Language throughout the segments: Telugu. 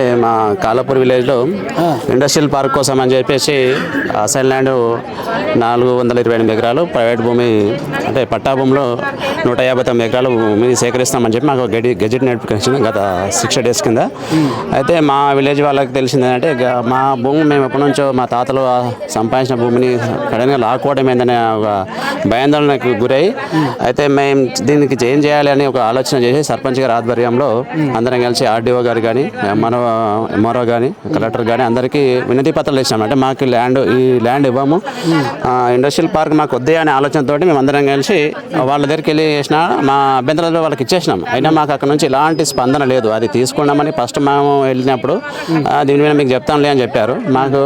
అయితే మా కాలాపూర్ విలేజ్లో ఇండస్ట్రియల్ పార్క్ కోసం అని చెప్పేసి అసైన్ ల్యాండ్ 428 ఎకరాలు ప్రైవేట్ భూమి అంటే పట్టా భూమిలో 159 ఎకరాలు భూమిని సేకరిస్తామని చెప్పి మాకు గెజెట్ నోటిఫికేషన్ గత 6 days కింద. అయితే మా విలేజ్ వాళ్ళకి తెలిసింది ఏంటంటే మా భూమి మేము ఎప్పటి నుంచో మా తాతలు సంపాదించిన భూమిని సడన్గా లాక్కోవడం ఏందనే ఒక భయాందోళనకు గురై అయితే మేము దీనికి ఏం చేయాలి అని ఒక ఆలోచన చేసి సర్పంచ్ గారి ఆధ్వర్యంలో అందరం కలిసి ఆర్డీఓ గారు కానీ ఎంఆర్ఓ కానీ కలెక్టర్ కానీ అందరికీ వినతి పత్రాలు ఇచ్చాము. అంటే మాకు ఈ ల్యాండ్ ఇవ్వము, ఇండస్ట్రియల్ పార్క్ మాకు వద్దే అనే ఆలోచనతో మేము అందరం కలిసి వాళ్ళ దగ్గరికి వెళ్ళి చేసిన మా అభ్యంతరాలు వాళ్ళకి ఇచ్చేసినాం. అయినా మాకు అక్కడ నుంచి ఎలాంటి స్పందన లేదు. అది తీసుకున్నామని ఫస్ట్ మేము వెళ్ళినప్పుడు దీని మీద మీకు చెప్తాంలే అని చెప్పారు. మాకు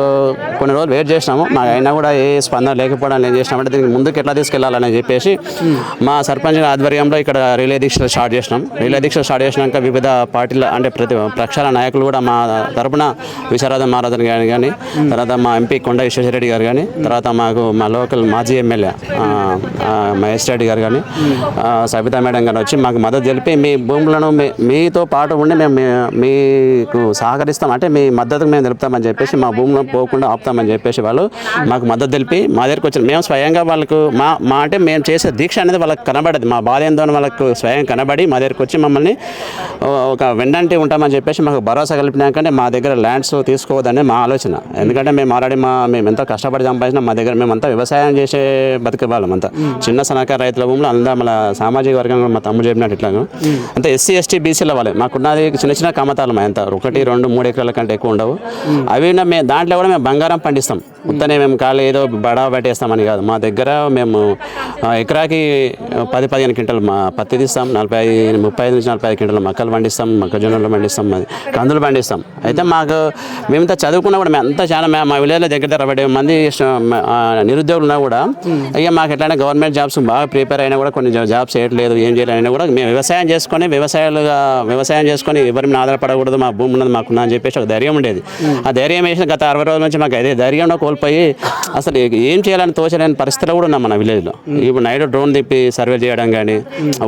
కొన్ని రోజులు వెయిట్ చేసినాము. మాకు అయినా కూడా ఏ స్పందన లేకపోవడం ఏం చేసినామంటే దీనికి ముందుకు ఎట్లా తీసుకెళ్లాలని చెప్పేసి మా సర్పంచ్ ఆధ్వర్యంలో ఇక్కడ రిలే దీక్షలు స్టార్ట్ చేసినాం. రిలే దీక్షలు స్టార్ట్ చేసినాక వివిధ పార్టీల అంటే ప్రతి పక్షాల నాయకులు కూడా మా తరపున విశారద మహారాజన్ గారు కానీ, తర్వాత మా ఎంపీ కొండ విశ్వేశ్వరరెడ్డి గారు కానీ, తర్వాత మా లోకల్ మాజీ ఎమ్మెల్యే మహేష్ రెడ్డి గారు కానీ, సబితా మేడం గారు వచ్చి మాకు మద్దతు తెలిపి మీ భూములను మీతో పాటు ఉండి మేము మీకు సహకరిస్తాం, అంటే మీ మద్దతుకు మేము తెలుపుతామని చెప్పేసి మా భూములను పోకుండా ఆపుతామని చెప్పేసి వాళ్ళు మాకు మద్దతు తెలిపి మా దగ్గరికి వచ్చారు. మేము స్వయంగా వాళ్ళకు మా అంటే మేము చేసే దీక్ష అనేది వాళ్ళకి కనబడదు. మా బాధ ఏందో వాళ్ళకు స్వయం కనబడి మా దగ్గరికి వచ్చి మమ్మల్ని ఒక వెండంటి ఉంటామని చెప్పేసి మాకు భరోసా కల్పినాకంటే మా దగ్గర ల్యాండ్స్ తీసుకోవద్దని మా ఆలోచన. ఎందుకంటే మేము ఆల్రెడీ మేము ఎంతో కష్టపడి సంపాదించిన మా దగ్గర మేమంతా వ్యవసాయం చేసే బతికే వాళ్ళం. అంతా చిన్న సన్నకారు రైతుల భూములు అంతా మన సామాజిక వర్గంగా మా తమ్ముడు చెప్పినట్టు ఇట్లాగా అంతా ఎస్సీ ఎస్టీ బీసీల వాళ్ళే. మాకున్నది చిన్న చిన్న కమతాలు ఎంత 1, 2, 3 ఎకరాల కంటే ఎక్కువ ఉండవు. అవి దాంట్లో కూడా మేము బంగారం పండిస్తాం. ఉత్తనే మేము ఖాళీ ఏదో బడా పెట్టేస్తామని కాదు. మా దగ్గర మేము ఎకరాకి 10-15 క్వింటల్ పత్తి తీస్తాం, 35 నుంచి 45 క్వింటల్ మొక్కలు పండిస్తాం, మొక్కజొన్నలు పండిస్తాం, కందులు పండిస్తాం. అయితే మేమంతా చదువుకున్నా కూడా మేమంతా చాలా మా విలేజ్లో దగ్గర 20 మంది నిరుద్యోగులు ఉన్నా కూడా ఇక మాకు ఎట్లయినా గవర్నమెంట్ జాబ్స్ బాగా ప్రిపేర్ అయినా కూడా కొన్ని జాబ్స్ చేయట్లేదు, ఏం చేయాలైనా కూడా మేము వ్యవసాయం చేసుకొని ఎవరి మీద ఆధారపడకూడదు, మా భూమి ఉన్నది మాకున్నా అని చెప్పేసి ఒక ధైర్యం ఉండేది. ఆ ధైర్యం వేసిన గత 60 రోజుల నుంచి మాకు అదే ధైర్యంలో కోల్పోయి అసలు ఏం చేయాలని తోచలేని పరిస్థితిలో కూడా ఉన్నాం మన విలేజ్లో. ఇప్పుడు నైట్ డ్రోన్ తిప్పి సర్వే చేయడం కానీ,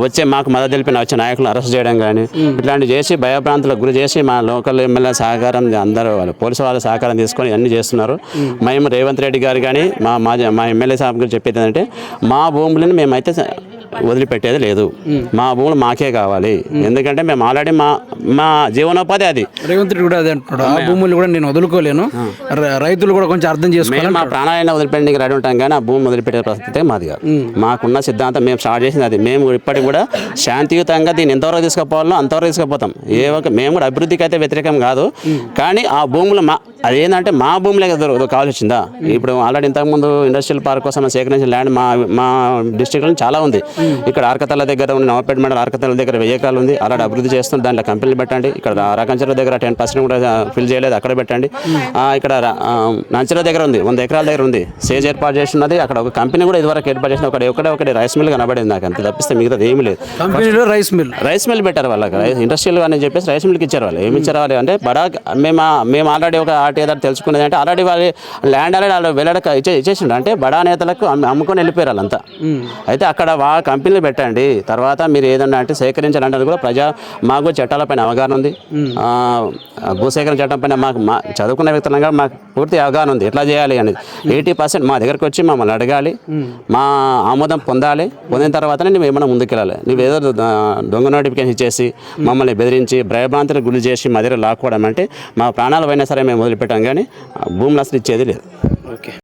వచ్చే మాకు మద్దతు తెలిపిన వచ్చే నాయకులను అరెస్ట్ చేయడం కానీ, ఇట్లాంటివి చేసి భయభ్రాంతులకు గురి చేసి మా లోకల్ ఎమ్మెల్యే సహకారం అందరూ పోలీసు వాళ్ళ సహకారం తీసుకొని అన్నీ చేస్తున్నారు. మేము రేవంత్ రెడ్డి గారు కానీ మా ఎమ్మెల్యే సాబ్ గారు చెప్పేది ఏంటంటే మా భూములను మేమైతే వదిలిపెట్టేది లేదు, మా భూములు మాకే కావాలి. ఎందుకంటే మేము ఆల్రెడీ మా జీవనోపాధి అది. రేవంత్ రెడ్డి కూడా అదే అంటున్నాడు, ఆ భూములు కూడా నేను వదులుకోలేను, రైతులు కూడా కొంచెం అర్థం చేసుకోవాలి. మా ప్రాణాలైనా వదిలిపెట్టడానికి రెడీ ఉంటాం కానీ ఆ భూమి వదిలిపెట్టే పరిస్థితి మాది కాదు. మాకున్న సిద్ధాంతం మేము స్టార్ట్ చేసింది అది. మేము ఇప్పటికి కూడా శాంతియుతంగా దీన్ని ఎంతవరకు తీసుకుపోవాలో అంతవరకు తీసుకుపోతాం. మేము కూడా అభివృద్ధికి అయితే వ్యతిరేకం కాదు, కానీ ఆ భూములు అదేంటంటే మా భూములే కావాల్సి వచ్చిందా. ఇప్పుడు ఆల్రెడీ ఇంతకుముందు ఇండస్ట్రియల్ పార్క్ కోసం సేకరించిన ల్యాండ్ మా డిస్ట్రిక్ట్లో చాలా ఉంది. ఇక్కడ ఆర్కతల దగ్గర ఉంది, నవపేట మండలం ఆర్కతల దగ్గర 1000 ఎకరాలు ఉంది, అలాంటి అభివృద్ధి చేస్తుంది. దాంట్లో కంపెనీలు పెట్టండి. ఇక్కడ రాకంచెల దగ్గర 10% కూడా ఫిల్ చేయలేదు, అక్కడ పెట్టండి. ఇక్కడ నంచెల దగ్గర ఉంది, 100 ఎకరాల దగ్గర ఉంది, సేజ్ ఏర్పాటు చేస్తున్నది. అక్కడ ఒక కంపెనీ కూడా ఇదివరకు ఏర్పాటు చేసిన ఒకటి రైస్ మిల్ కనబడింది నాకు, అంతే తప్పిస్తే మిగతా ఏమీ లేదు. కంపెనీలో రైస్ మిల్ పెట్టారు వాళ్ళకి, ఇండస్ట్రియల్ అని చెప్పేసి రైస్ మిల్కి ఇచ్చారు. వాళ్ళు ఏమి ఇచ్చారు వాళ్ళు అంటే మేము ఆల్రెడీ ఒక ఆర్టీఆర్ తెలుసుకునేది అంటే ఆల్రెడీ వాళ్ళు ల్యాండ్ వాళ్ళు వెళ్ళక ఇచ్చేసిండు. అంటే బడా నేతలకు అమ్ముకొని వెళ్ళిపోయారు వాళ్ళంతా. అయితే అక్కడ కంపెనీలు పెట్టండి, తర్వాత మీరు ఏదన్నా అంటే సేకరించాలంటే కూడా మాకు చట్టాలపైన అవగాహన ఉంది, భూసేకరణ చట్టం పైన మాకు చదువుకున్న వ్యక్తులంగా మాకు పూర్తి అవగాహన ఉంది ఎట్లా చేయాలి అనేది. 80% మా దగ్గరకు వచ్చి మమ్మల్ని అడగాలి, మా ఆమోదం పొందిన తర్వాతనే నువ్వు ఏమైనా ముందుకెళ్ళాలి. నువ్వేదో దొంగ నోటిఫికేషన్ ఇచ్చేసి మమ్మల్ని బెదిరించి భయభ్రాంతులకు గురి చేసి మా దగ్గర లాక్కోవడం అంటే మా ప్రాణాలు పోయినా సరే మేము వదిలిపెట్టాం, కానీ భూములు అసలు ఇచ్చేది లేదు. ఓకే.